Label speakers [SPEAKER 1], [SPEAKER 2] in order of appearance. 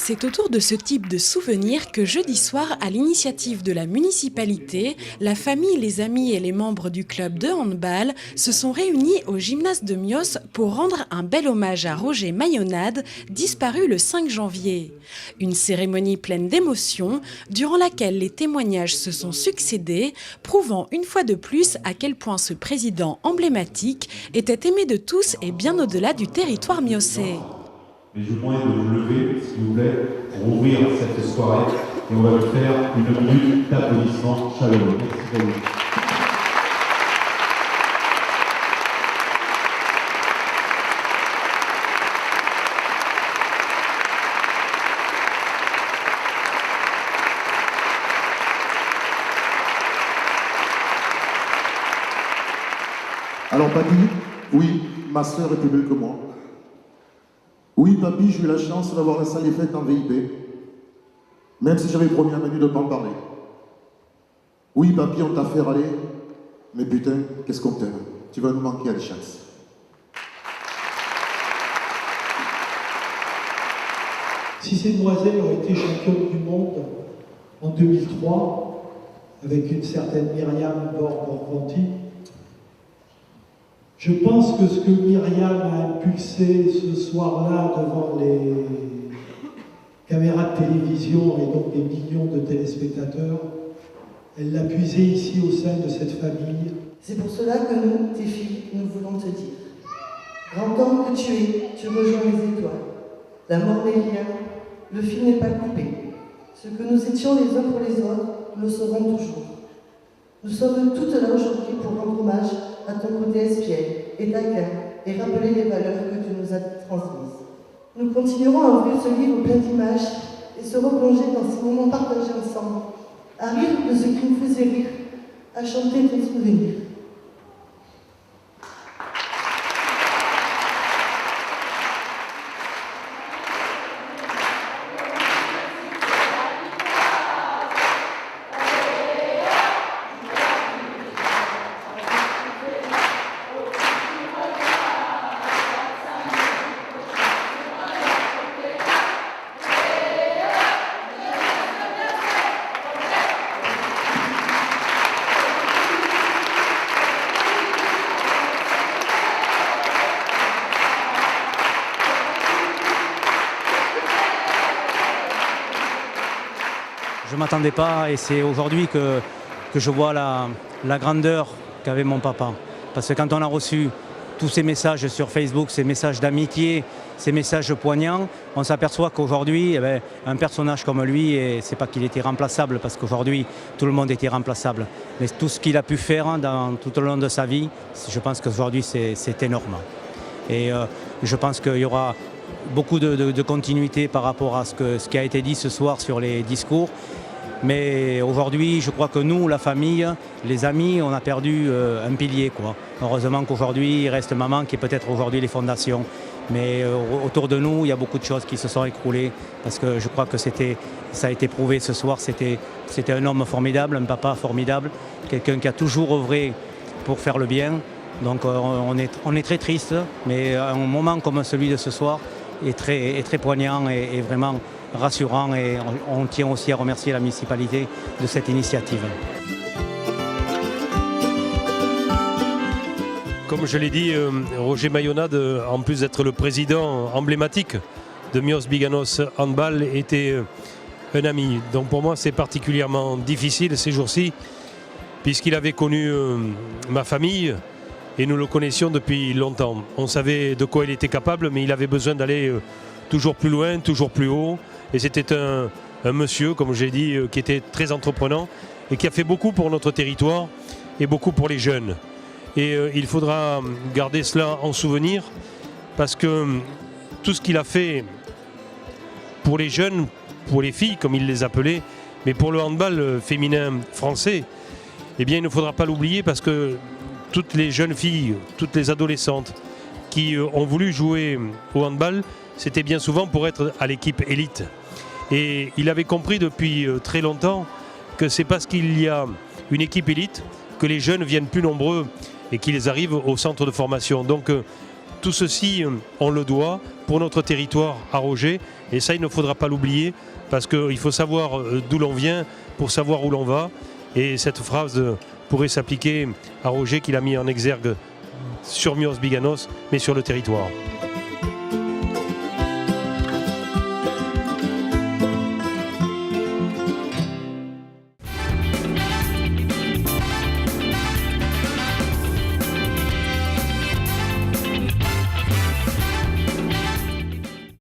[SPEAKER 1] C'est autour de ce type de souvenir que jeudi soir, à l'initiative de la municipalité, la famille, les amis et les membres du club de handball se sont réunis au gymnase de Mios pour rendre un bel hommage à Roger Mayonade, disparu le 5 janvier. Une cérémonie pleine d'émotions, durant laquelle les témoignages se sont succédés, prouvant une fois de plus à quel point ce président emblématique était aimé de tous et bien au-delà du territoire miocé.
[SPEAKER 2] Mais je vous demande de vous lever, s'il vous plaît, pour ouvrir cette soirée. Et on va le faire une minute d'applaudissements chaleureux. Merci beaucoup.
[SPEAKER 3] Alors papy, oui, ma sœur était belle que moi. Oui papy, j'ai eu la chance d'avoir la salle des fêtes en VIP, même si j'avais promis à Manu de ne pas en parler. Oui papy, on t'a fait râler, mais putain, qu'est-ce qu'on t'aime. Tu vas nous manquer à l'échéance.
[SPEAKER 4] Si ces demoiselles ont été championnes du monde en 2003, avec une certaine Myriam Borgorvanti, je pense que ce que Myriam a impulsé ce soir-là devant les caméras de télévision et donc des millions de téléspectateurs, elle l'a puisé ici au sein de cette famille.
[SPEAKER 5] C'est pour cela que nous, tes filles, nous voulons te dire. Grand homme que tu es, tu rejoins les étoiles. La mort des liens, le fil n'est pas coupé. Ce que nous étions les uns pour les autres, nous le serons toujours. Nous sommes toutes là aujourd'hui pour rendre hommage à ton côté espiègle et taquin et rappeler les valeurs que tu nous as transmises. Nous continuerons à ouvrir ce livre plein d'images et se replonger dans ces moments partagés ensemble, à rire de ce qui nous faisait rire, à chanter tes souvenirs.
[SPEAKER 6] Je ne m'attendais pas et c'est aujourd'hui que je vois la grandeur qu'avait mon papa. Parce que quand on a reçu tous ces messages sur Facebook, ces messages d'amitié, ces messages poignants, on s'aperçoit qu'aujourd'hui, un personnage comme lui, c'est pas qu'il était remplaçable, parce qu'aujourd'hui, tout le monde était remplaçable. Mais tout ce qu'il a pu faire tout au long de sa vie, je pense qu'aujourd'hui, c'est énorme. Et je pense qu'il y aura beaucoup de continuité par rapport à ce qui a été dit ce soir sur les discours. Mais aujourd'hui, je crois que nous, la famille, les amis, on a perdu un pilier, quoi. Heureusement qu'aujourd'hui, il reste maman qui est peut-être aujourd'hui les fondations. Mais autour de nous, il y a beaucoup de choses qui se sont écroulées parce que je crois que ça a été prouvé ce soir. C'était un homme formidable, un papa formidable, quelqu'un qui a toujours œuvré pour faire le bien. Donc on est très triste, mais un moment comme celui de ce soir est très poignant et vraiment rassurant, et on tient aussi à remercier la municipalité de cette initiative.
[SPEAKER 7] Comme je l'ai dit, Roger Mayonade, en plus d'être le président emblématique de Mios Biganos Handball, était un ami. Donc pour moi, c'est particulièrement difficile ces jours-ci, puisqu'il avait connu ma famille et nous le connaissions depuis longtemps. On savait de quoi il était capable, mais il avait besoin d'aller toujours plus loin, toujours plus haut. Et c'était un monsieur, comme j'ai dit, qui était très entreprenant et qui a fait beaucoup pour notre territoire et beaucoup pour les jeunes. Et il faudra garder cela en souvenir, parce que tout ce qu'il a fait pour les jeunes, pour les filles comme il les appelait, mais pour le handball féminin français, eh bien il ne faudra pas l'oublier, parce que toutes les jeunes filles, toutes les adolescentes qui ont voulu jouer au handball, c'était bien souvent pour être à l'équipe élite. Et il avait compris depuis très longtemps que c'est parce qu'il y a une équipe élite que les jeunes viennent plus nombreux et qu'ils arrivent au centre de formation. Donc tout ceci, on le doit pour notre territoire à Roger. Et ça, il ne faudra pas l'oublier, parce qu'il faut savoir d'où l'on vient pour savoir où l'on va. Et cette phrase pourrait s'appliquer à Roger, qu'il a mis en exergue sur Mios Biganos, mais sur le territoire.